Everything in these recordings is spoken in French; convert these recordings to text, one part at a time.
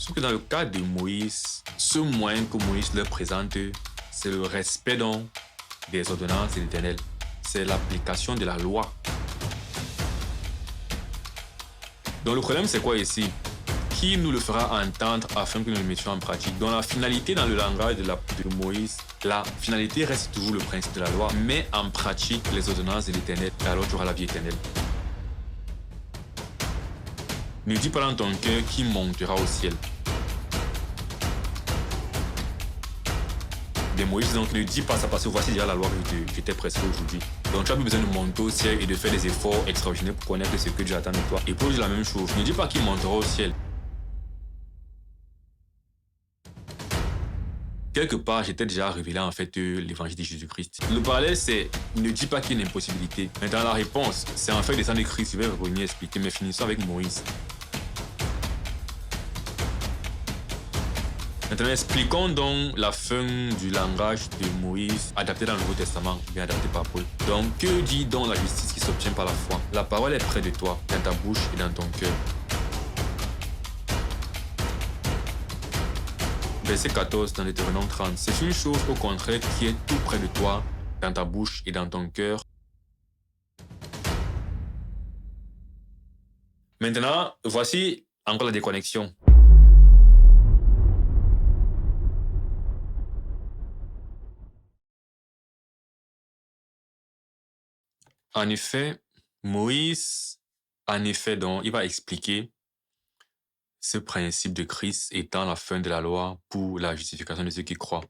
Sauf que dans le cas de Moïse, ce moyen que Moïse leur présente, c'est le respect donc des ordonnances de l'Éternel. C'est l'application de la loi. Donc le problème, c'est quoi ici? Qui nous le fera entendre afin que nous le mettions en pratique? Donc la finalité dans le langage de Moïse, la finalité reste toujours le principe de la loi, mais en pratique les ordonnances de l'Éternel, alors tu auras la vie éternelle. Ne dis pas dans ton cœur qui montera au ciel. De Moïse, donc ne dis pas ça parce que voici déjà la loi que je t'ai prescrite aujourd'hui. Donc tu as plus besoin de monter au ciel et de faire des efforts extraordinaires pour connaître ce que Dieu attend de toi. Et pour dire la même chose, ne dis pas qu'il montera au ciel. Quelque part, j'étais déjà révélé en fait l'évangile de Jésus-Christ. Le parallèle, c'est ne dis pas qu'il y a une impossibilité. Mais dans la réponse, c'est en fait descendre de Christ. Je vais revenir expliquer, mais finissons avec Moïse. Maintenant, expliquons donc la fin du langage de Moïse adapté dans le Nouveau Testament, bien adapté par Paul. Donc, que dit donc la justice qui s'obtient par la foi? La parole est près de toi, dans ta bouche et dans ton cœur. Verset 14 dans Deutéronome 30. C'est une chose au contraire qui est tout près de toi, dans ta bouche et dans ton cœur. Maintenant, voici encore la déconnexion. En effet, Moïse, donc, il va expliquer ce principe de Christ étant la fin de la loi pour la justification de ceux qui croient.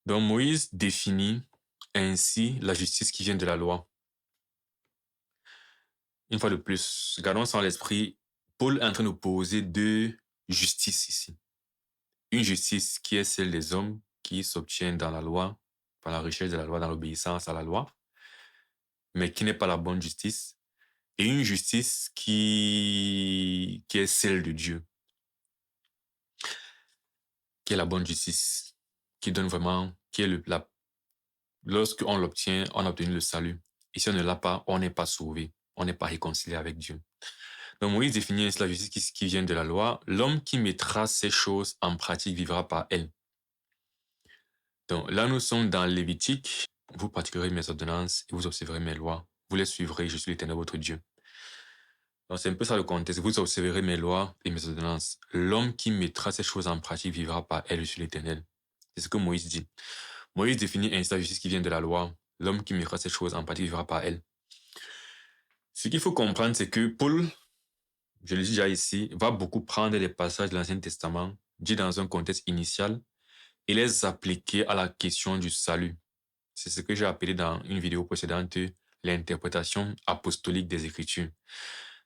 Donc Moïse définit ainsi la justice qui vient de la loi. Une fois de plus, gardons ça à l'esprit, Paul est en train de poser deux justices ici. Une justice qui est celle des hommes qui s'obtient dans la loi, par la richesse de la loi, dans l'obéissance à la loi, mais qui n'est pas la bonne justice. Et une justice qui est celle de Dieu, qui est la bonne justice, qui donne vraiment, qui est lorsqu'on l'obtient, on a obtenu le salut. Et si on ne l'a pas, on n'est pas sauvé, on n'est pas réconcilié avec Dieu. Donc Moïse définit ainsi la justice qui vient de la loi. L'homme qui mettra ces choses en pratique vivra par elle. Donc là, nous sommes dans Lévitique. Vous pratiquerez mes ordonnances et vous observerez mes lois. Vous les suivrez, je suis l'Éternel votre Dieu. Donc c'est un peu ça le contexte. Vous observerez mes lois et mes ordonnances. L'homme qui mettra ces choses en pratique vivra par elle, je suis l'Éternel. C'est ce que Moïse dit. Moïse définit ainsi la justice qui vient de la loi. L'homme qui mettra ces choses en pratique vivra par elle. Ce qu'il faut comprendre, c'est que Paul, je le dis déjà ici, va beaucoup prendre les passages de l'Ancien Testament, dit dans un contexte initial, et les appliquer à la question du salut. C'est ce que j'ai appelé dans une vidéo précédente l'interprétation apostolique des Écritures.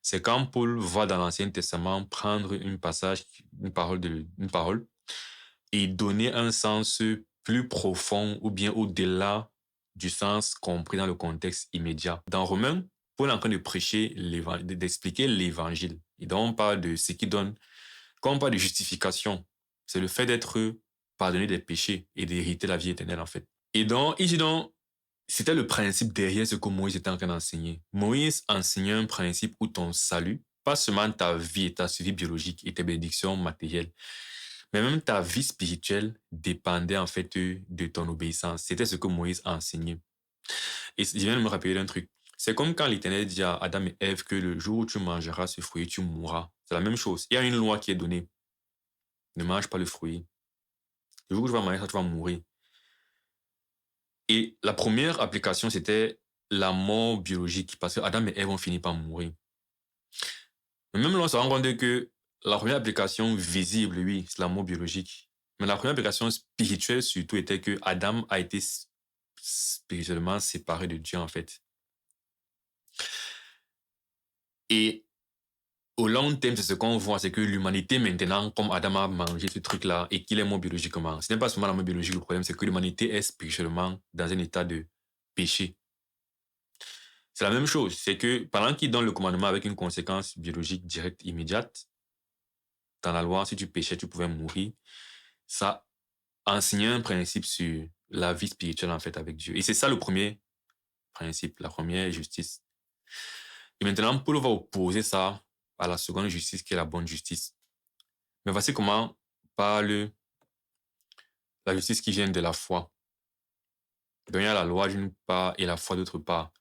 C'est quand Paul va dans l'Ancien Testament prendre une parole, et donner un sens plus profond ou bien au-delà du sens compris dans le contexte immédiat. Dans Romains, Paul est en train de prêcher, d'expliquer l'évangile. Et donc, on parle de ce qui donne, quand on parle de justification, c'est le fait d'être pardonné des péchés et d'hériter la vie éternelle, en fait. Et donc, ici, c'était le principe derrière ce que Moïse était en train d'enseigner. Moïse enseignait un principe où ton salut, pas seulement ta vie et ta survie biologique et tes bénédictions matérielles, mais même ta vie spirituelle dépendait en fait de ton obéissance. C'était ce que Moïse a enseigné. Et je viens de me rappeler d'un truc. C'est comme quand l'Éternel dit à Adam et Ève que le jour où tu mangeras ce fruit, tu mourras. C'est la même chose. Il y a une loi qui est donnée. Ne mange pas le fruit. Le jour où tu vas manger ça, tu vas mourir. Et la première application, c'était la mort biologique, parce que Adam et Ève ont fini par mourir. Mais même là, on se rend compte que la première application visible, oui, c'est la mort biologique. Mais la première application spirituelle, surtout, était que Adam a été spirituellement séparé de Dieu, en fait. Et au long terme, c'est ce qu'on voit, c'est que l'humanité, maintenant, comme Adam a mangé ce truc-là et qu'il est mort biologiquement, ce n'est pas seulement la mort biologique, le problème, c'est que l'humanité est spirituellement dans un état de péché. C'est la même chose, c'est que pendant qu'il donne le commandement avec une conséquence biologique directe, immédiate, dans la loi, si tu péchais, tu pouvais mourir, ça enseignait un principe sur la vie spirituelle, en fait, avec Dieu. Et c'est ça le premier principe, la première justice. Et maintenant, Paul va opposer ça à la seconde justice, qui est la bonne justice. Mais voici comment parle la justice qui vient de la foi. Donc il y a la loi d'une part et la foi d'autre part.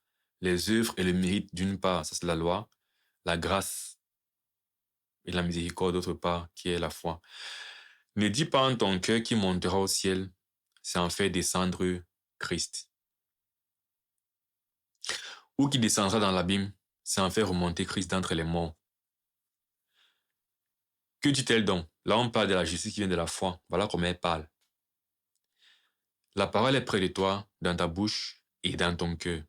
Les œuvres et le mérite d'une part, ça c'est la loi. La grâce et la miséricorde d'autre part, qui est la foi. Ne dis pas en ton cœur qui montera au ciel, c'est en faire descendre Christ. Ou qui descendra dans l'abîme, c'est en faire remonter Christ d'entre les morts. Que dit-elle donc? Là, on parle de la justice qui vient de la foi. Voilà comment elle parle. La parole est près de toi, dans ta bouche et dans ton cœur.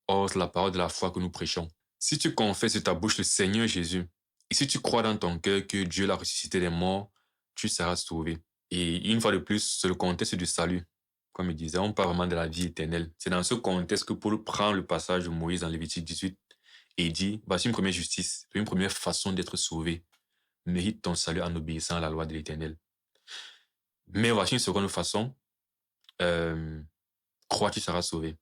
Or, c'est la parole de la foi que nous prêchons. Si tu confesses de ta bouche le Seigneur Jésus, et si tu crois dans ton cœur que Dieu l'a ressuscité des morts, tu seras sauvé. Et une fois de plus, c'est le contexte du salut. Comme il disait, on parle vraiment de la vie éternelle. C'est dans ce contexte que Paul prend le passage de Moïse dans Lévitique 18 et il dit, voici une première justice, une première façon d'être sauvé. Mérite ton salut en obéissant à la loi de l'Éternel. Mais voici une seconde façon, crois, tu seras sauvé.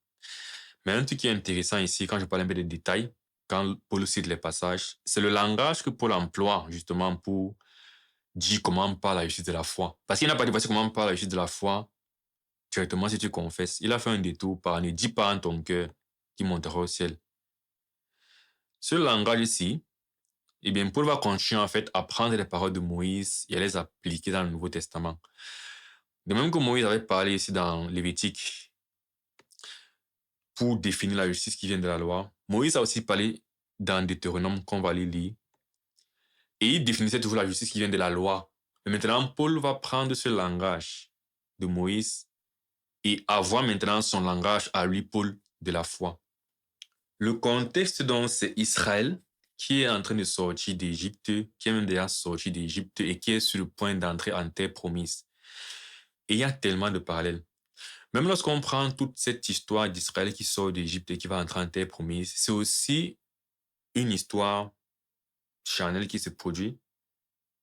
Mais un truc qui est intéressant ici, quand je parle un peu de détails, quand Paul cite les passages, c'est le langage que Paul emploie justement pour dire comment on parle la justice de la foi. Parce qu'il n'a pas dit voici comment on parle la justice de la foi directement si tu confesses. Il a fait un détour par ne dis pas en ton cœur qui montera au ciel. Ce langage ici, eh bien, Paul va continuer en fait à prendre les paroles de Moïse et à les appliquer dans le Nouveau Testament. De même que Moïse avait parlé ici dans Lévitique pour définir la justice qui vient de la loi, Moïse a aussi parlé dans Deutéronome qu'on va aller lire. Et il définissait toujours la justice qui vient de la loi. Mais maintenant, Paul va prendre ce langage de Moïse et avoir maintenant son langage à lui, Paul, de la foi. Le contexte, donc, c'est Israël qui est en train de sortir d'Égypte, qui est même déjà sorti d'Égypte et qui est sur le point d'entrer en terre promise. Et il y a tellement de parallèles. Même lorsqu'on prend toute cette histoire d'Israël qui sort d'Égypte et qui va entrer en terre promise, c'est aussi une histoire charnelle qui se produit,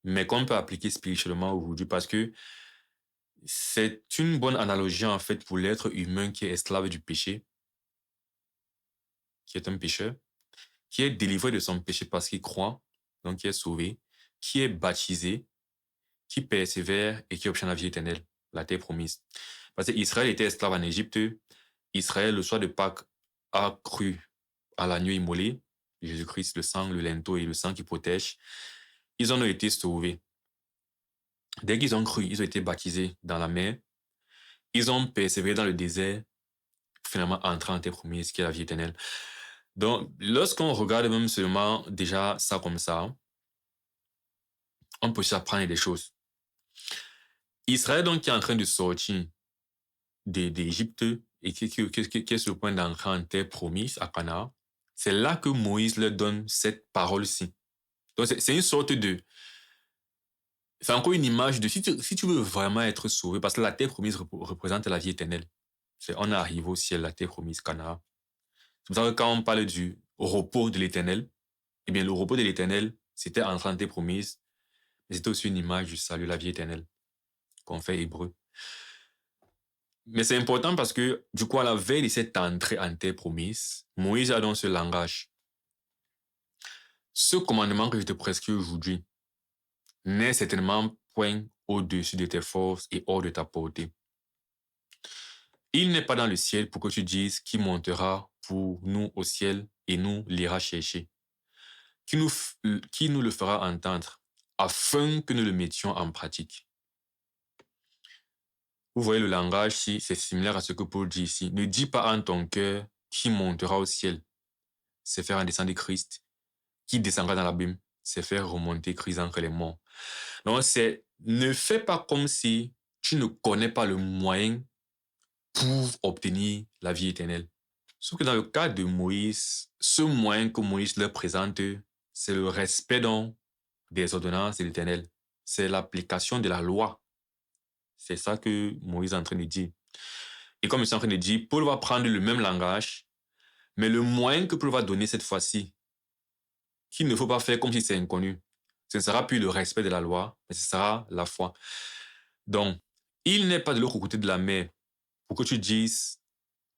mais qu'on peut appliquer spirituellement aujourd'hui parce que c'est une bonne analogie en fait pour l'être humain qui est esclave du péché, qui est un pécheur, qui est délivré de son péché parce qu'il croit, donc qui est sauvé, qui est baptisé, qui persévère et qui obtient la vie éternelle, la terre promise. Parce qu'Israël était esclave en Égypte. Israël, le soir de Pâques, a cru à l'agneau immolé, Jésus-Christ, le sang, le linteau et le sang qui protège. Ils en ont été sauvés. Dès qu'ils ont cru, ils ont été baptisés dans la mer. Ils ont persévéré dans le désert, finalement entrant en terre promise, qui est la vie éternelle. Donc, lorsqu'on regarde même seulement déjà ça comme ça, on peut s'apprendre des choses. Israël, donc, qui est en train de sortir d'Égypte et qui est sur le point d'entrer en terre promise à Canaan, c'est là que Moïse leur donne cette parole-ci. Donc, c'est une sorte de... C'est encore une image de... Si tu veux vraiment être sauvé, parce que la terre promise représente la vie éternelle. On arrive au ciel, la terre promise, Canaan. C'est pour ça que quand on parle du repos de l'Éternel, eh bien, le repos de l'Éternel, c'était entrer en terre promise, mais c'était aussi une image du salut, la vie éternelle, qu'on fait hébreu. Mais c'est important parce que, du coup, à la veille de cette entrée en terre promise, Moïse a donc ce langage. Ce commandement que je te prescris aujourd'hui n'est certainement point au-dessus de tes forces et hors de ta portée. Il n'est pas dans le ciel pour que tu dises qui montera pour nous au ciel et nous l'ira chercher. Qui nous le fera entendre afin que nous le mettions en pratique. Vous voyez le langage ici, c'est similaire à ce que Paul dit ici. Ne dis pas en ton cœur qui montera au ciel. C'est faire en descendre Christ. Qui descendra dans l'abîme. C'est faire remonter Christ entre les morts. Donc ne fais pas comme si tu ne connais pas le moyen pour obtenir la vie éternelle. Sauf que dans le cas de Moïse, ce moyen que Moïse leur présente, c'est le respect des ordonnances de l'Éternel. C'est l'application de la loi. C'est ça que Moïse est en train de dire. Et comme il est en train de dire, Paul va prendre le même langage, mais le moyen que Paul va donner cette fois-ci, qu'il ne faut pas faire comme si c'est inconnu. Ce ne sera plus le respect de la loi, mais ce sera la foi. Donc, il n'est pas de l'autre côté de la mer pour que tu dises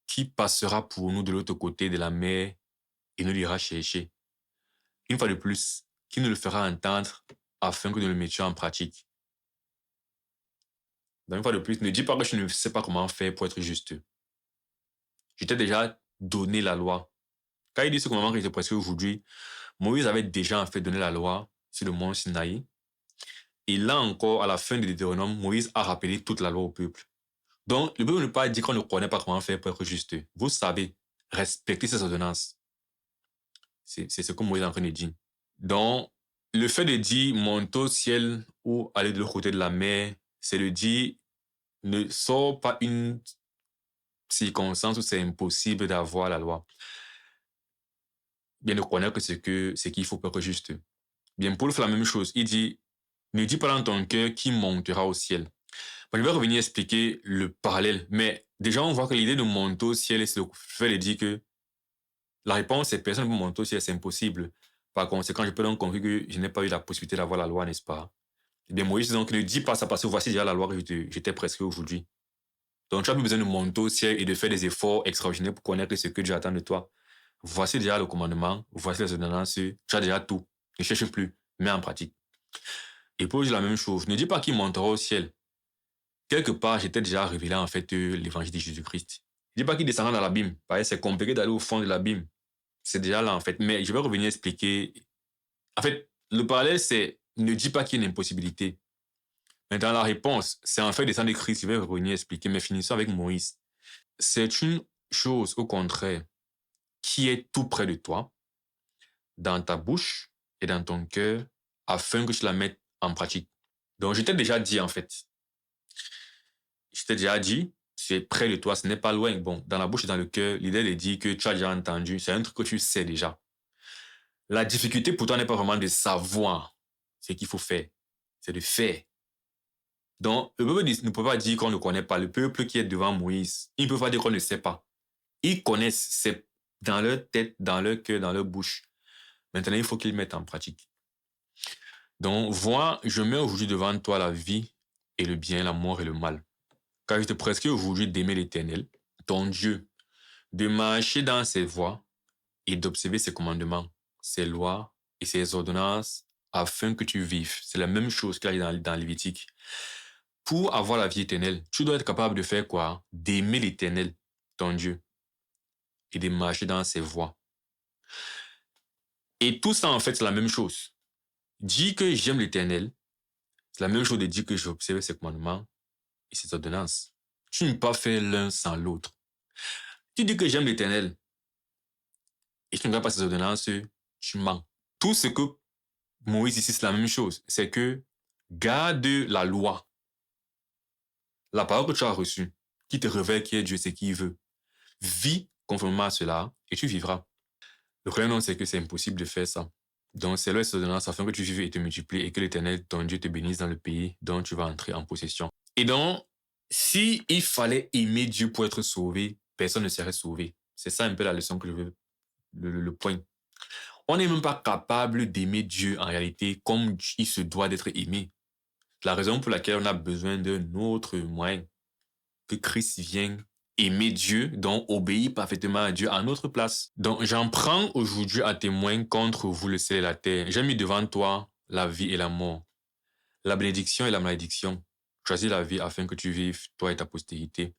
qui passera pour nous de l'autre côté de la mer et nous l'ira chercher. Une fois de plus, qui nous le fera entendre afin que nous le mettions en pratique. Donc, une fois de plus, ne dis pas que je ne sais pas comment faire pour être juste. Je t'ai déjà donné la loi. Quand il dit ce moment que j'étais presque aujourd'hui, Moïse avait déjà en fait donné la loi sur le mont Sinaï. Et là encore, à la fin de Deutéronome, Moïse a rappelé toute la loi au peuple. Donc, le peuple ne peut pas dire qu'on ne connaît pas comment faire pour être juste. Vous savez, respectez ces ordonnances. C'est ce que Moïse est en train de dire. Donc, le fait de dire monter au ciel ou aller de l'autre côté de la mer, c'est de dire ne sort pas une circonstance où c'est impossible d'avoir la loi. Bien de connaître ce qu'il faut pour être juste. Bien, Paul fait la même chose. Il dit, ne dis pas dans ton cœur qui montera au ciel. Bon, je vais revenir expliquer le parallèle. Mais déjà, on voit que l'idée de monter au ciel, c'est le fait de dire que la réponse est personne ne peut monter au ciel, c'est impossible. Par conséquent, je peux donc conclure que je n'ai pas eu la possibilité d'avoir la loi, n'est-ce pas? Eh bien, Moïse, donc, ne dis pas ça parce que voici déjà la loi que j'étais presque aujourd'hui. Donc, tu n'as plus besoin de monter au ciel et de faire des efforts extraordinaires pour connaître ce que Dieu attend de toi. Voici déjà le commandement, voici les ordonnances, tu as déjà tout. Ne cherche plus, mets en pratique. Et Paul dit la même chose. Ne dis pas qu'il montera au ciel. Quelque part, j'étais déjà révélé en fait l'évangile de Jésus-Christ. Ne dis pas qu'il descendra dans l'abîme. C'est compliqué d'aller au fond de l'abîme. C'est déjà là en fait. Mais je vais revenir expliquer. En fait, le parallèle, c'est ne dis pas qu'il y a une impossibilité. Maintenant, la réponse, c'est en fait descendre de Christ. Je vais revenir expliquer, mais finissons avec Moïse. C'est une chose, au contraire, qui est tout près de toi, dans ta bouche et dans ton cœur, afin que tu la mettes en pratique. Donc, je t'ai déjà dit, en fait. Je t'ai déjà dit, c'est près de toi, ce n'est pas loin. Bon, dans la bouche et dans le cœur, l'idée de dire que tu as déjà entendu, c'est un truc que tu sais déjà. La difficulté pour toi n'est pas vraiment de savoir ce qu'il faut faire, c'est de faire. Donc, le peuple ne peut pas dire qu'on ne connaît pas. Le peuple qui est devant Moïse, il ne peut pas dire qu'on ne sait pas. Ils connaissent, c'est dans leur tête, dans leur cœur, dans leur bouche. Maintenant, il faut qu'ils mettent en pratique. Donc, vois, je mets aujourd'hui devant toi la vie et le bien, la mort et le mal. Car je te prescris aujourd'hui d'aimer l'Éternel, ton Dieu, de marcher dans ses voies et d'observer ses commandements, ses lois et ses ordonnances, afin que tu vives. C'est la même chose qu'il y a dans Lévitique. Pour avoir la vie éternelle, tu dois être capable de faire quoi? D'aimer l'Éternel, ton Dieu, et de marcher dans ses voies. Et tout ça, en fait, c'est la même chose. Dis que j'aime l'Éternel, c'est la même chose de dire que j'observe ses commandements et ses ordonnances. Tu ne peux pas faire l'un sans l'autre. Tu dis que j'aime l'Éternel et tu ne regardes pas ses ordonnances, tu mens. Tout ce que Moïse ici, c'est la même chose. C'est que garde la loi, la parole que tu as reçue, qui te révèle qui est Dieu, c'est qui il veut. Vis conformément à cela et tu vivras. Le problème, c'est que c'est impossible de faire ça. Donc, c'est les ordonnances afin que tu vives et te multiplies et que l'Éternel, ton Dieu, te bénisse dans le pays dont tu vas entrer en possession. Et donc, si il fallait aimer Dieu pour être sauvé, personne ne serait sauvé. C'est ça un peu la leçon que je veux, le point. On n'est même pas capable d'aimer Dieu en réalité comme il se doit d'être aimé. La raison pour laquelle on a besoin d'un autre moyen, que Christ vienne aimer Dieu, donc obéir parfaitement à Dieu à notre place. Donc j'en prends aujourd'hui à témoin contre vous le ciel et la terre. J'ai mis devant toi la vie et la mort, la bénédiction et la malédiction. Choisis la vie afin que tu vives, toi et ta postérité,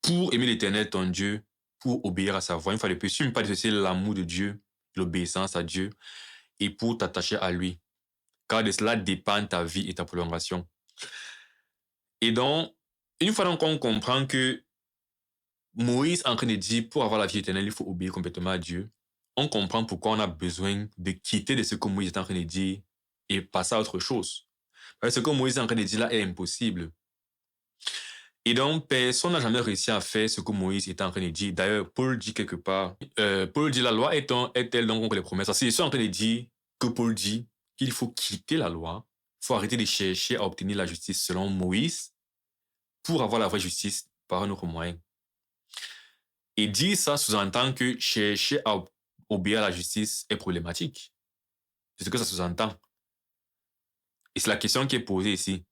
pour aimer l'Éternel, ton Dieu, pour obéir à sa voix. Une fois de plus, tu ne peux pas dissocier l'amour de Dieu, l'obéissance à Dieu, et pour t'attacher à lui. Car de cela dépend ta vie et ta prolongation. Et donc, une fois qu'on comprend que Moïse est en train de dire, pour avoir la vie éternelle, il faut obéir complètement à Dieu, on comprend pourquoi on a besoin de quitter de ce que Moïse est en train de dire et passer à autre chose. Parce que ce que Moïse est en train de dire là est impossible. Et donc, personne n'a jamais réussi à faire ce que Moïse est en train de dire. D'ailleurs, Paul dit quelque part, Paul dit la loi est-elle donc contre les promesses? C'est ça en train de dire que Paul dit qu'il faut quitter la loi, il faut arrêter de chercher à obtenir la justice selon Moïse pour avoir la vraie justice par un autre moyen. Et dire ça sous-entend que chercher à obéir à la justice est problématique. C'est ce que ça sous-entend. Et c'est la question qui est posée ici.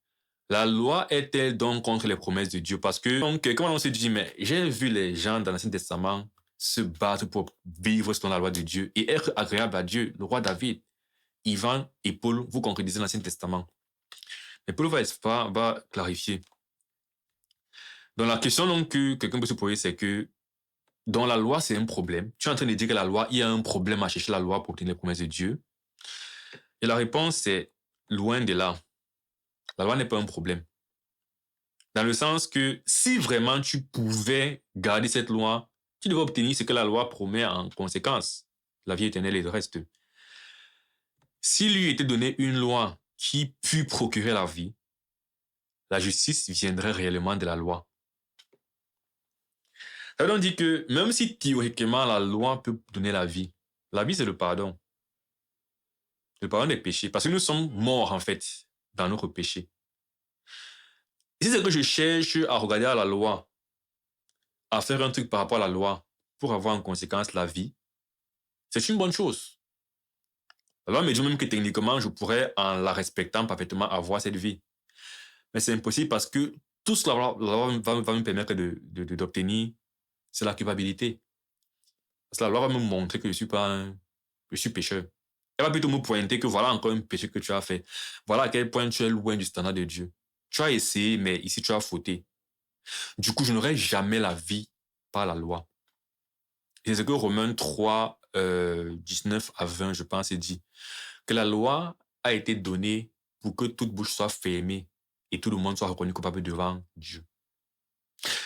La loi est-elle donc contre les promesses de Dieu? Parce que, donc, comment on se dit, mais j'ai vu les gens dans l'Ancien Testament se battre pour vivre selon la loi de Dieu et être agréable à Dieu. Le roi David, Ivan et Paul, vous concrétisez l'Ancien Testament. Mais Paul va clarifier. Donc la question donc, que quelqu'un peut se poser, c'est que dans la loi, c'est un problème. Tu es en train de dire que la loi, il y a un problème à chercher la loi pour obtenir les promesses de Dieu. Et la réponse, c'est loin de là. La loi n'est pas un problème. Dans le sens que si vraiment tu pouvais garder cette loi, tu devrais obtenir ce que la loi promet en conséquence, la vie éternelle et le reste. S'il lui était donné une loi qui put procurer la vie, la justice viendrait réellement de la loi. Ça veut donc dire que même si théoriquement la loi peut donner la vie c'est le pardon. Le pardon des péchés. Parce que nous sommes morts en fait dans notre péché. Si c'est que je cherche à regarder à la loi, à faire un truc par rapport à la loi pour avoir en conséquence la vie, c'est une bonne chose. La loi me dit même que techniquement, je pourrais, en la respectant parfaitement, avoir cette vie. Mais c'est impossible parce que tout ce que la loi va me permettre d'obtenir, c'est la culpabilité. Parce que la loi va me montrer que je suis pécheur. Elle va plutôt me pointer que voilà encore un péché que tu as fait. Voilà à quel point tu es loin du standard de Dieu. Tu as essayé, mais ici tu as fauté. Du coup, je n'aurai jamais la vie par la loi. Et c'est ce que Romains 3, 19 à 20, je pense, dit que la loi a été donnée pour que toute bouche soit fermée et tout le monde soit reconnu coupable devant Dieu.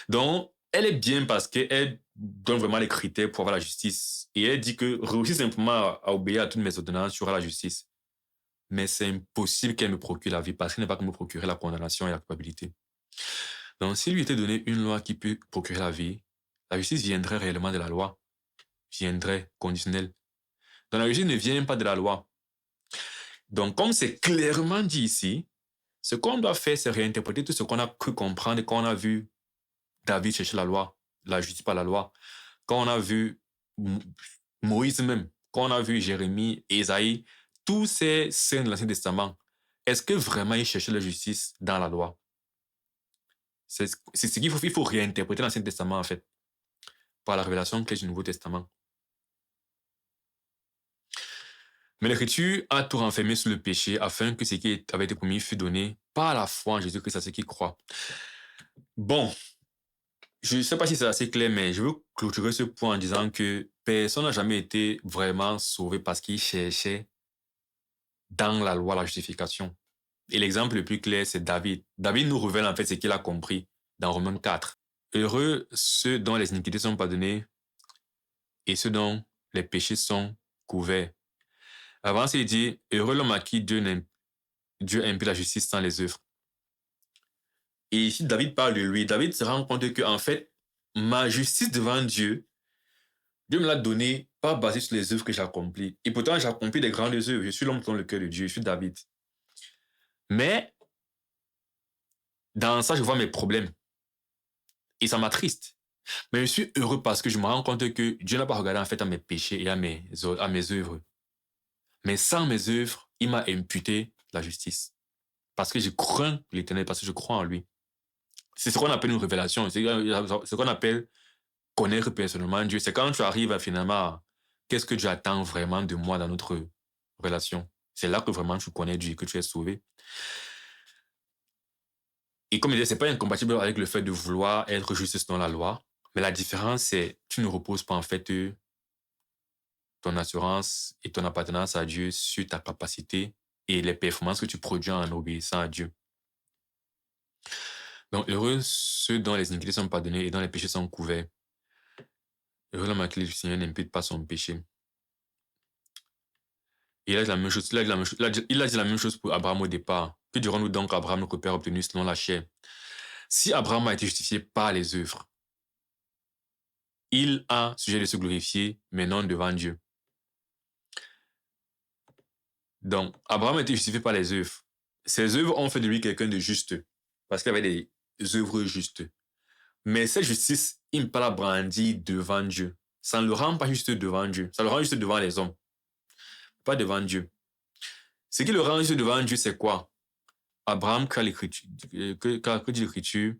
Donc, elle est bien parce qu'elle donne vraiment les critères pour avoir la justice. Et elle dit que réussir simplement à obéir à toutes mes ordonnances, tu auras la justice. Mais c'est impossible qu'elle me procure la vie parce qu'elle n'est pas que me procurer la condamnation et la culpabilité. Donc, s'il lui était donné une loi qui peut procurer la vie, la justice viendrait réellement de la loi, viendrait conditionnelle. Donc, la justice ne vient pas de la loi. Donc, comme c'est clairement dit ici, ce qu'on doit faire, c'est réinterpréter tout ce qu'on a cru comprendre et qu'on a vu David chercher la loi, la justice par la loi. Quand on a vu Moïse même, quand on a vu Jérémie, Ésaïe, tous ces saints de l'Ancien Testament, est-ce que vraiment ils cherchaient la justice dans la loi? C'est ce qu'il faut, il faut réinterpréter l'Ancien Testament en fait, par la révélation claire du Nouveau Testament. Mais l'Écriture a tout renfermé sur le péché afin que ce qui avait été promis fût donné par la foi en Jésus-Christ à ceux qui croient. Bon, je ne sais pas si c'est assez clair, mais je veux clôturer ce point en disant que personne n'a jamais été vraiment sauvé parce qu'il cherchait dans la loi la justification. Et l'exemple le plus clair, c'est David. David nous révèle en fait ce qu'il a compris dans Romains 4. Heureux ceux dont les iniquités sont pardonnées et ceux dont les péchés sont couverts. Avant, c'est dit, heureux l'homme à qui Dieu impute la justice sans les œuvres. Et ici, David parle de lui. David se rend compte que, en fait, ma justice devant Dieu, Dieu me l'a donnée pas basée sur les œuvres que j'accomplis. Et pourtant, j'accomplis des grandes œuvres. Je suis l'homme dans le cœur de Dieu. Je suis David. Mais, dans ça, je vois mes problèmes. Et ça m'attriste. Mais je suis heureux parce que je me rends compte que Dieu n'a pas regardé en fait à mes péchés et à mes œuvres. Mais sans mes œuvres, il m'a imputé la justice. Parce que je crains l'Éternel, parce que je crois en lui. C'est ce qu'on appelle une révélation. C'est ce qu'on appelle connaître personnellement Dieu. C'est quand tu arrives à finalement, qu'est-ce que Dieu attend vraiment de moi dans notre relation. C'est là que vraiment tu connais Dieu et que tu es sauvé. Et comme je disais, ce n'est pas incompatible avec le fait de vouloir être juste selon la loi. Mais la différence, c'est que tu ne reposes pas en fait ton assurance et ton appartenance à Dieu sur ta capacité et les performances que tu produis en obéissant à Dieu. Donc, heureux ceux dont les iniquités sont pardonnées et dont les péchés sont couverts. Heureux l'homme à qui le Seigneur n'impute pas son péché. Et il a dit la même chose, il a dit la même chose pour Abraham au départ. Que dirons-nous donc Abraham, notre père obtenu selon la chair? Si Abraham a été justifié par les œuvres, il a sujet de se glorifier, mais non devant Dieu. Donc, Abraham a été justifié par les œuvres. Ses œuvres ont fait de lui quelqu'un de juste, parce qu'il avait des œuvres justes. Mais cette justice, il ne peut pas la brandir devant Dieu. Ça ne le rend pas juste devant Dieu. Ça le rend juste devant les hommes, pas devant Dieu. Ce qui le rend juste devant Dieu, c'est quoi? Abraham crut à l'Écriture, que dit l'Écriture,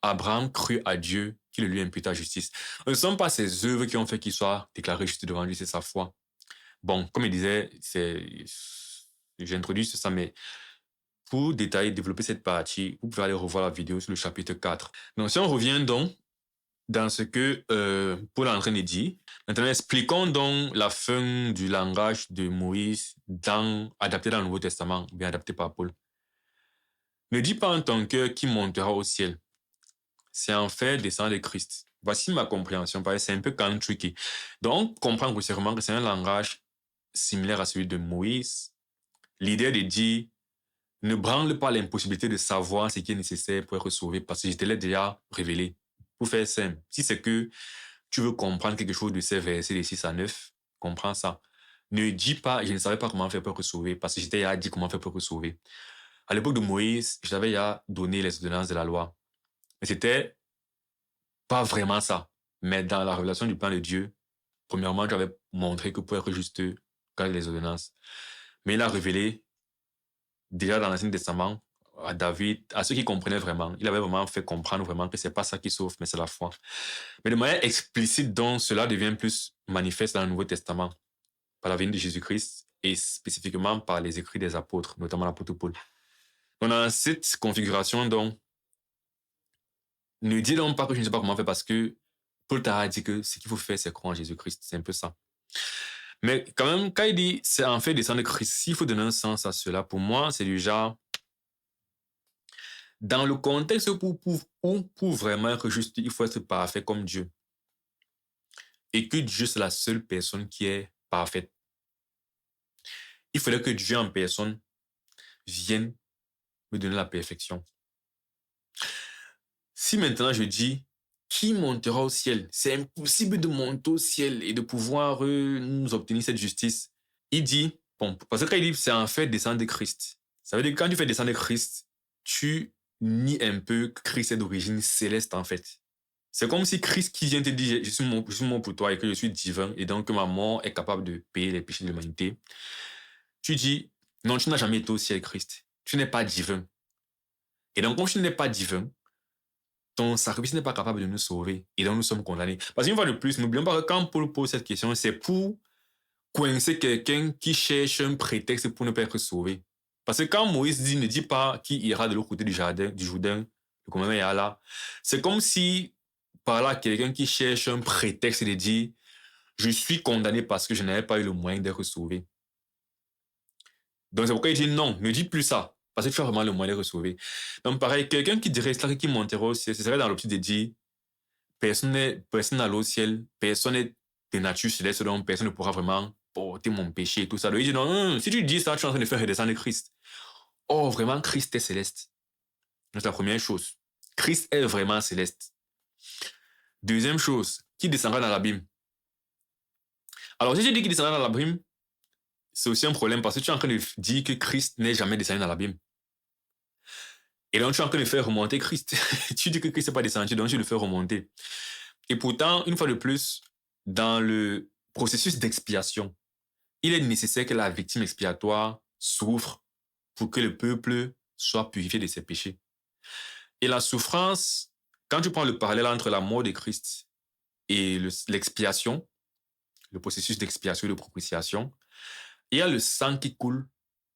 Abraham crut à Dieu qui le lui imputa justice. Ce ne sont pas ses œuvres qui ont fait qu'il soit déclaré juste devant Dieu, c'est sa foi. Bon, comme il disait, J'introduis ça, mais pour détailler, développer cette partie, vous pouvez aller revoir la vidéo sur le chapitre 4. Donc, si on revient donc dans ce que Paul est en train de dire, maintenant expliquons donc la fin du langage de Moïse adapté dans le Nouveau Testament, bien adapté par Paul. Ne dis pas en ton cœur qui montera au ciel. C'est en fait descendre de Christ. Voici ma compréhension, parce que c'est un peu quand même tricky. Donc, on comprend grossièrement que c'est un langage similaire à celui de Moïse. L'idée de dire, ne branle pas l'impossibilité de savoir ce qui est nécessaire pour être sauvé, parce que je te l'ai déjà révélé. Pour faire simple, si c'est que tu veux comprendre quelque chose de ces versets de 6 à 9, comprends ça. Ne dis pas, je ne savais pas comment faire pour être sauvé, parce que je t'ai déjà dit comment faire pour être sauvé. À l'époque de Moïse, je t'avais déjà donné les ordonnances de la loi. Mais c'était pas vraiment ça. Mais dans la révélation du plan de Dieu, premièrement, j'avais montré que pour être juste, garde les ordonnances. Mais il a révélé, déjà dans l'Ancien Testament, à David, à ceux qui comprenaient vraiment. Il avait vraiment fait comprendre vraiment que c'est pas ça qui sauve, mais c'est la foi. Mais de manière explicite, donc, cela devient plus manifeste dans le Nouveau Testament, par la venue de Jésus-Christ et spécifiquement par les écrits des apôtres, notamment l'apôtre Paul. Donc, dans cette configuration, donc, ne dis donc pas que je ne sais pas comment faire parce que Paul t'a dit que ce qu'il faut faire, c'est croire en Jésus-Christ. C'est un peu ça. Mais quand même, quand il dit c'est en fait descendre de Christ, s'il faut donner un sens à cela, pour moi, c'est du genre, dans le contexte où pour vraiment être juste, il faut être parfait comme Dieu. Et que Dieu, c'est la seule personne qui est parfaite. Il fallait que Dieu en personne vienne me donner la perfection. Si maintenant je dis, qui montera au ciel? C'est impossible de monter au ciel et de pouvoir nous obtenir cette justice. Il dit, bon, parce que quand il dit, c'est en fait descendre de Christ. Ça veut dire que quand tu fais descendre de Christ, tu nies un peu que Christ est d'origine céleste en fait. C'est comme si Christ qui vient te dire, je suis mort pour toi et que je suis divin et donc que ma mort est capable de payer les péchés de l'humanité. Tu dis, non, tu n'as jamais été au ciel, Christ. Tu n'es pas divin. Et donc, comme tu n'es pas divin, ton sacrifice n'est pas capable de nous sauver. Et donc, nous sommes condamnés. Parce qu'une fois de plus, n'oublions pas que quand Paul pose cette question, c'est pour coincer quelqu'un qui cherche un prétexte pour ne pas être sauvé. Parce que quand Moïse dit, ne dit pas qui ira de l'autre côté du Jourdain, le commandement est là, c'est comme si, par là, quelqu'un qui cherche un prétexte de dire, je suis condamné parce que je n'avais pas eu le moyen d'être sauvé. Donc, c'est pourquoi il dit non, ne dis plus ça. Parce que tu as vraiment le moyen de sauver. Donc, pareil, quelqu'un qui dirait cela, qui monterait au ciel, ce serait dans l'optique de dire personne n'a au ciel, personne n'est de nature céleste, donc personne ne pourra vraiment porter mon péché et tout ça. Donc, il dit non, si tu dis ça, tu es en train de faire redescendre Christ. Oh, vraiment, Christ est céleste. C'est la première chose. Christ est vraiment céleste. Deuxième chose, qui descendra dans l'abîme? Alors, si tu dis qu'il descendra dans l'abîme, c'est aussi un problème parce que tu es en train de dire que Christ n'est jamais descendu dans l'abîme. Et donc, tu es en train de faire remonter Christ. Tu dis que Christ n'est pas descendu, donc tu le fais remonter. Et pourtant, une fois de plus, dans le processus d'expiation, il est nécessaire que la victime expiatoire souffre pour que le peuple soit purifié de ses péchés. Et la souffrance, quand tu prends le parallèle entre la mort de Christ et l'expiation, le processus d'expiation et de propitiation, il y a le sang qui coule.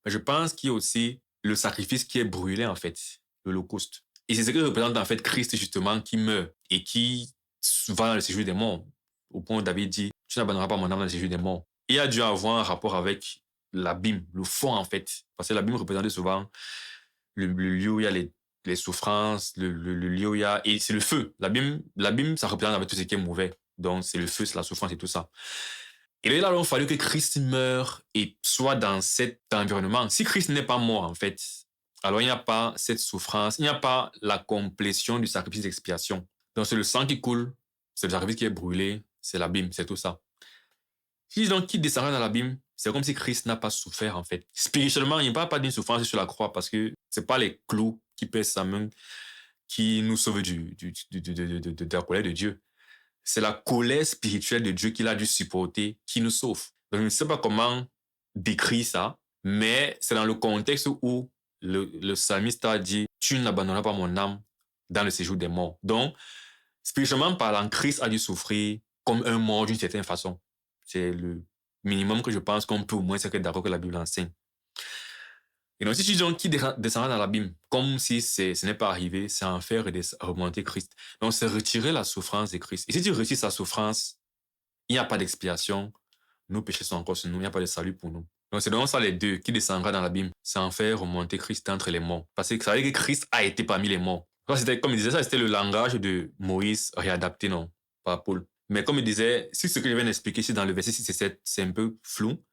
Mais je pense qu'il y a aussi le sacrifice qui est brûlé, en fait, l'Holocauste. Et c'est ce que représente, en fait, Christ, justement, qui meurt et qui va dans le séjour des morts. Au point où David dit, tu n'abandonneras pas mon âme dans le séjour des morts. Il a dû avoir un rapport avec l'abîme, le fond, en fait. Parce que l'abîme représentait souvent le lieu où il y a les souffrances, le lieu où il y a... Et c'est le feu. L'abîme, ça représente avec tout ce qui est mauvais. Donc, c'est le feu, c'est la souffrance et tout ça. Et là, il a fallu que Christ meure et soit dans cet environnement. Si Christ n'est pas mort, en fait, alors il n'y a pas cette souffrance, il n'y a pas la complétion du sacrifice d'expiation. Donc, c'est le sang qui coule, c'est le sacrifice qui est brûlé, c'est l'abîme, c'est tout ça. Si donc qui descendra dans l'abîme, c'est comme si Christ n'a pas souffert, en fait. Spirituellement, il ne parle pas d'une souffrance sur la croix parce que ce n'est pas les clous qui pèsent sa main qui nous sauvent de la colère de Dieu. C'est la colère spirituelle de Dieu qu'il a dû supporter qui nous sauve. Donc, je ne sais pas comment décrire ça, mais c'est dans le contexte où le psalmiste a dit « Tu n'abandonneras pas mon âme dans le séjour des morts ». Donc, spirituellement parlant, Christ a dû souffrir comme un mort d'une certaine façon. C'est le minimum que je pense qu'on peut au moins être d'accord que la Bible enseigne. Et donc, si tu dis donc qui descendra dans l'abîme, comme si ce n'est pas arrivé, c'est en faire remonter Christ. Donc, c'est retirer la souffrance de Christ. Et si tu retires sa souffrance, il n'y a pas d'expiation. Nos péchés sont encore sur nous, il n'y a pas de salut pour nous. Donc, c'est donc ça les deux, qui descendra dans l'abîme, c'est en faire remonter Christ entre les morts. Parce que ça veut dire que Christ a été parmi les morts. C'était, comme il disait ça, c'était le langage de Moïse réadapté, non, par Paul. Mais comme il disait, si ce que je viens d'expliquer ici dans le verset 6 et 7, c'est un peu flou,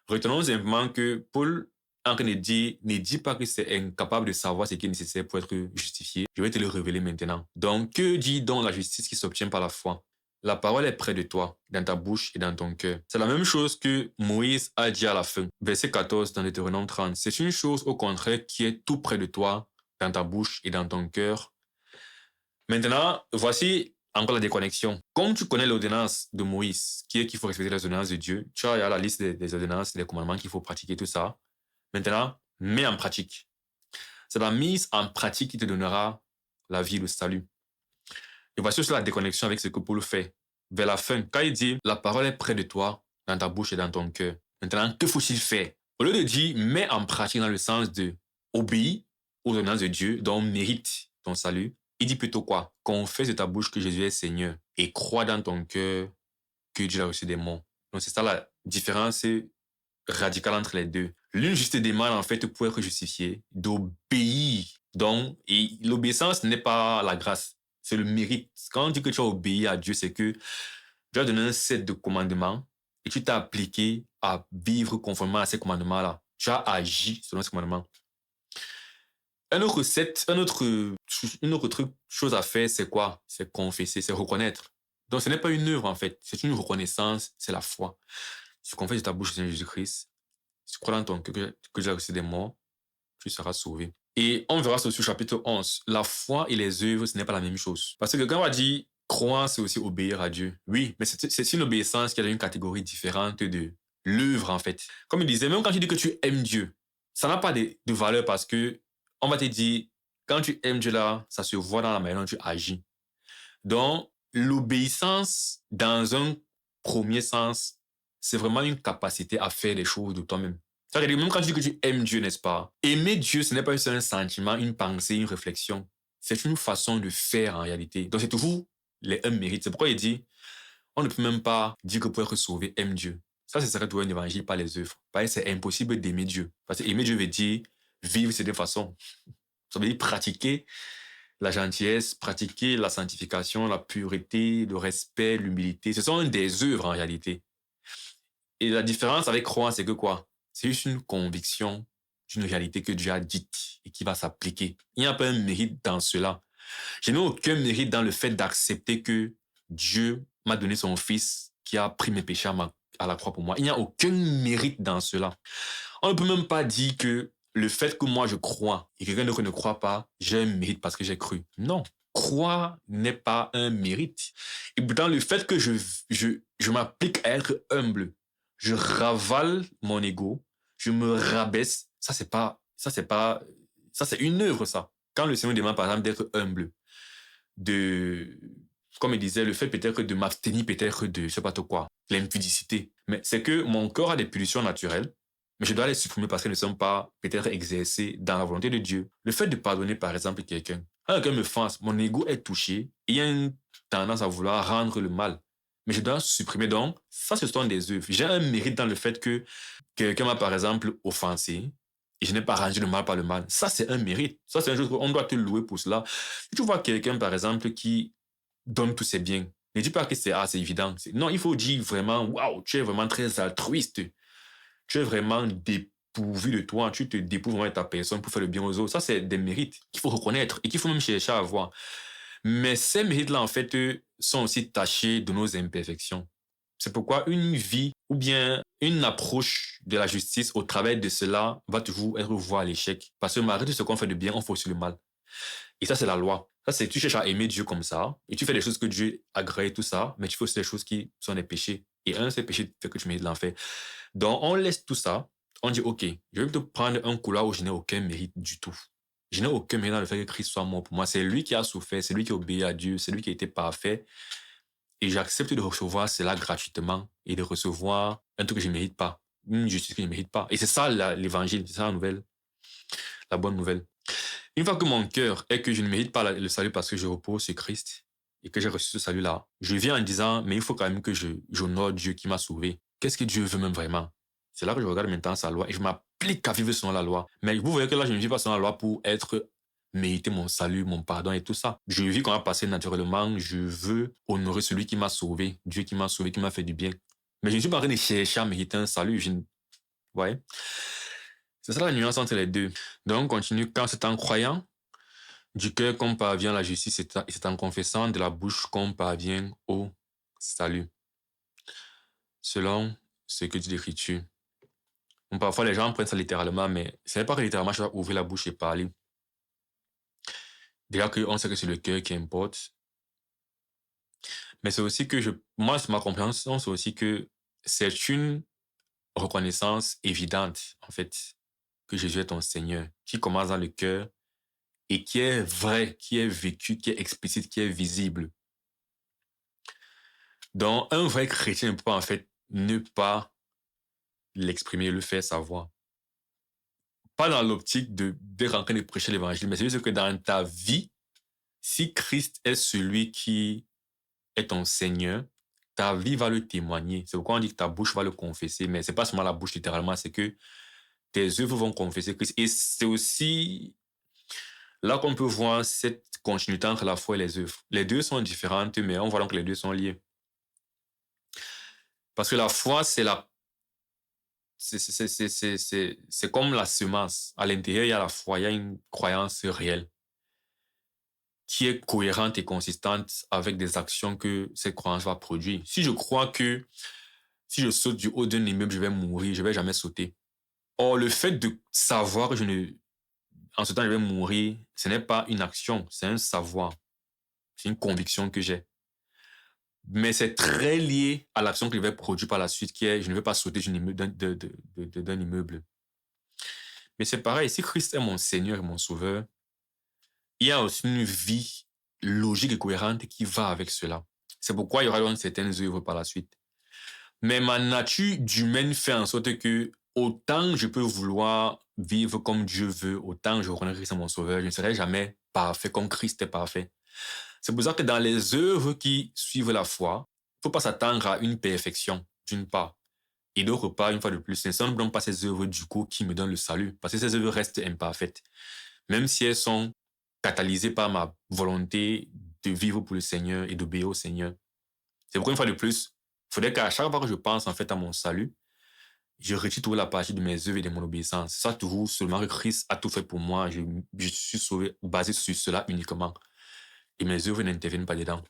retenons simplement que Paul, en train de dire, ne dit pas que c'est incapable de savoir ce qui est nécessaire pour être justifié. Je vais te le révéler maintenant. Donc, que dit donc la justice qui s'obtient par la foi? La parole est près de toi, dans ta bouche et dans ton cœur. C'est la même chose que Moïse a dit à la fin. Verset 14 dans Deutéronome 30. C'est une chose au contraire qui est tout près de toi, dans ta bouche et dans ton cœur. Maintenant, voici encore la déconnexion. Comme tu connais l'ordonnance de Moïse, qui est qu'il faut respecter les ordonnances de Dieu, tu as la liste des ordonnances, des commandements qu'il faut pratiquer, tout ça. Maintenant, mets en pratique. C'est la mise en pratique qui te donnera la vie, le salut. Et voici aussi la déconnexion avec ce que Paul fait. Vers la fin, quand il dit « La parole est près de toi, dans ta bouche et dans ton cœur ». Maintenant, que faut-il faire? Au lieu de dire « Mets en pratique » dans le sens de « Obéis aux ordonnances de Dieu, dont mérite ton salut », il dit plutôt quoi? « Confesse de ta bouche que Jésus est Seigneur et crois dans ton cœur que Dieu a reçu des morts ». Donc c'est ça la différence radicale entre les deux. L'une juste demande en fait pour être justifié d'obéir. Donc, et l'obéissance n'est pas la grâce, c'est le mérite. Quand on dit que tu as obéi à Dieu, c'est que Dieu a donné un set de commandements et tu t'es appliqué à vivre conformément à ces commandements-là. Tu as agi selon ces commandements. Une autre chose à faire, c'est quoi? C'est confesser, c'est reconnaître. Donc, ce n'est pas une œuvre, en fait. C'est une reconnaissance, c'est la foi. Tu confesses de ta bouche le Seigneur Jésus-Christ. Si tu crois dans ton cœur que Dieu a reçu des morts, tu seras sauvé. Et on verra ça sur chapitre 11. La foi et les œuvres, ce n'est pas la même chose. Parce que quand on va dire croire, c'est aussi obéir à Dieu. Oui, mais c'est une obéissance qui a une catégorie différente de l'œuvre, en fait. Comme il disait, même quand tu dis que tu aimes Dieu, ça n'a pas de valeur parce que on va te dire, quand tu aimes Dieu là, ça se voit dans la manière dont tu agis. Donc, l'obéissance, dans un premier sens, c'est vraiment une capacité à faire les choses de toi-même. C'est-à-dire, même quand tu dis que tu aimes Dieu, n'est-ce pas? Aimer Dieu, ce n'est pas juste un sentiment, une pensée, une réflexion. C'est une façon de faire en réalité. Donc, c'est toujours un mérite. C'est pourquoi il dit, on ne peut même pas dire que pour être sauvé, aime Dieu. Ça, ce serait trouver un évangile par les œuvres. Parce que c'est impossible d'aimer Dieu. Parce que aimer Dieu veut dire vivre de cette façon. Ça veut dire pratiquer la gentillesse, pratiquer la sanctification, la pureté, le respect, l'humilité. Ce sont des œuvres en réalité. Et la différence avec croire, c'est que quoi? C'est juste une conviction d'une réalité que Dieu a dite et qui va s'appliquer. Il n'y a pas un mérite dans cela. Je n'ai aucun mérite dans le fait d'accepter que Dieu m'a donné son Fils qui a pris mes péchés à la croix pour moi. Il n'y a aucun mérite dans cela. On ne peut même pas dire que le fait que moi je crois et que quelqu'un d'autre ne croit pas, j'ai un mérite parce que j'ai cru. Non. Croire n'est pas un mérite. Et pourtant, le fait que je m'applique à être humble, je ravale mon ego, je me rabaisse, ça c'est une œuvre, ça. Quand le Seigneur demande, par exemple, d'être humble, comme il disait, le fait peut-être de m'abstenir peut-être de, je sais pas trop quoi, l'impudicité. Mais c'est que mon corps a des pulsions naturelles, mais je dois les supprimer parce qu'elles ne sont pas peut-être exercées dans la volonté de Dieu. Le fait de pardonner, par exemple, quelqu'un. Quand quelqu'un me offense, mon ego est touché et il y a une tendance à vouloir rendre le mal. Mais je dois supprimer. Donc, ça, ce sont des œuvres. J'ai un mérite dans le fait que quelqu'un m'a, par exemple, offensé et je n'ai pas rendu le mal par le mal. Ça, c'est un mérite. Ça, c'est une chose qu'on doit te louer pour cela. Si tu vois quelqu'un, par exemple, qui donne tous ses biens, ne dis pas que c'est évident. Non, il faut dire vraiment, waouh, tu es vraiment très altruiste. Tu es vraiment dépourvu de toi. Tu te dépouilles vraiment de ta personne pour faire le bien aux autres. Ça, c'est des mérites qu'il faut reconnaître et qu'il faut même chercher à avoir. Mais ces mérites-là, en fait, sont aussi tachés de nos imperfections. C'est pourquoi une vie ou bien une approche de la justice au travers de cela va toujours être vouée à l'échec. Parce que malgré tout ce qu'on fait de bien, on fait aussi le mal. Et ça, c'est la loi. Ça, c'est tu cherches à aimer Dieu comme ça, et tu fais des choses que Dieu agrée, tout ça, mais tu fais aussi des choses qui sont des péchés. Et un de ces péchés fait que tu mérites l'enfer. Donc, on laisse tout ça. On dit, OK, je vais te prendre un couloir où je n'ai aucun mérite du tout. Je n'ai aucun mérite dans le fait que Christ soit mort pour moi. C'est lui qui a souffert, c'est lui qui a obéi à Dieu, c'est lui qui a été parfait. Et j'accepte de recevoir cela gratuitement et de recevoir un truc que je ne mérite pas, une justice que je ne mérite pas. Et c'est ça l'évangile, c'est ça la nouvelle la bonne nouvelle. Une fois que mon cœur est que je ne mérite pas le salut parce que je repose sur Christ et que j'ai reçu ce salut-là, je viens en disant, mais il faut quand même que j'honore Dieu qui m'a sauvé. Qu'est-ce que Dieu veut même vraiment? C'est là que je regarde maintenant sa loi et je m'applique à vivre selon la loi. Mais vous voyez que là, je ne vis pas selon la loi pour mériter mon salut, mon pardon et tout ça. Je vis quand même passer naturellement. Je veux honorer celui qui m'a sauvé, Dieu qui m'a sauvé, qui m'a fait du bien. Mais je ne suis pas en train de chercher à mériter un salut. Ouais. C'est ça la nuance entre les deux. Donc, on continue. Quand c'est en croyant du cœur qu'on parvient à la justice et c'est en confessant de la bouche qu'on parvient au salut. Selon ce que dit l'Écriture. Bon, parfois, les gens prennent ça littéralement, mais ce n'est pas que littéralement, je dois ouvrir la bouche et parler. Déjà qu'on sait que c'est le cœur qui importe. Mais c'est aussi que moi, c'est ma compréhension, c'est aussi que c'est une reconnaissance évidente, en fait, que Jésus est ton Seigneur, qui commence dans le cœur et qui est vrai, qui est vécu, qui est explicite, qui est visible. Donc, un vrai chrétien ne peut pas, en fait, ne pas l'exprimer, le faire savoir. Pas dans l'optique d'être en train de prêcher l'évangile, mais c'est juste que dans ta vie, si Christ est celui qui est ton Seigneur, ta vie va le témoigner. C'est pourquoi on dit que ta bouche va le confesser, mais c'est pas seulement la bouche littéralement, c'est que tes œuvres vont confesser Christ. Et c'est aussi là qu'on peut voir cette continuité entre la foi et les œuvres. Les deux sont différentes, mais on voit donc que les deux sont liés. Parce que la foi, c'est comme la semence. À l'intérieur, il y a la foi, il y a une croyance réelle qui est cohérente et consistante avec des actions que cette croyance va produire. Si je crois que si je saute du haut d'un immeuble, je vais mourir, je ne vais jamais sauter. Or, le fait de savoir que en ce temps, je vais mourir, ce n'est pas une action, c'est un savoir. C'est une conviction que j'ai. Mais c'est très lié à l'action que je vais produire par la suite, qui est je ne vais pas sauter d'un immeuble. Mais c'est pareil, si Christ est mon Seigneur et mon Sauveur, il y a aussi une vie logique et cohérente qui va avec cela. C'est pourquoi il y aura donc certaines œuvres par la suite. Mais ma nature d'humaine fait en sorte que autant je peux vouloir vivre comme Dieu veut, autant je reconnais Christ est mon Sauveur, je ne serai jamais parfait comme Christ est parfait. C'est pour ça que dans les œuvres qui suivent la foi, il ne faut pas s'attendre à une perfection, d'une part. Et d'autre part, une fois de plus, ce ne sont donc pas ces œuvres du coup qui me donnent le salut, parce que ces œuvres restent imparfaites. Même si elles sont catalysées par ma volonté de vivre pour le Seigneur et d'obéir au Seigneur. C'est pourquoi, une fois de plus, il faudrait qu'à chaque fois que je pense en fait à mon salut, je retire toujours la partie de mes œuvres et de mon obéissance. Ça, toujours seulement que Christ a tout fait pour moi. Je suis sauvé basé sur cela uniquement. Et mes œuvres n'interviennent pas dedans.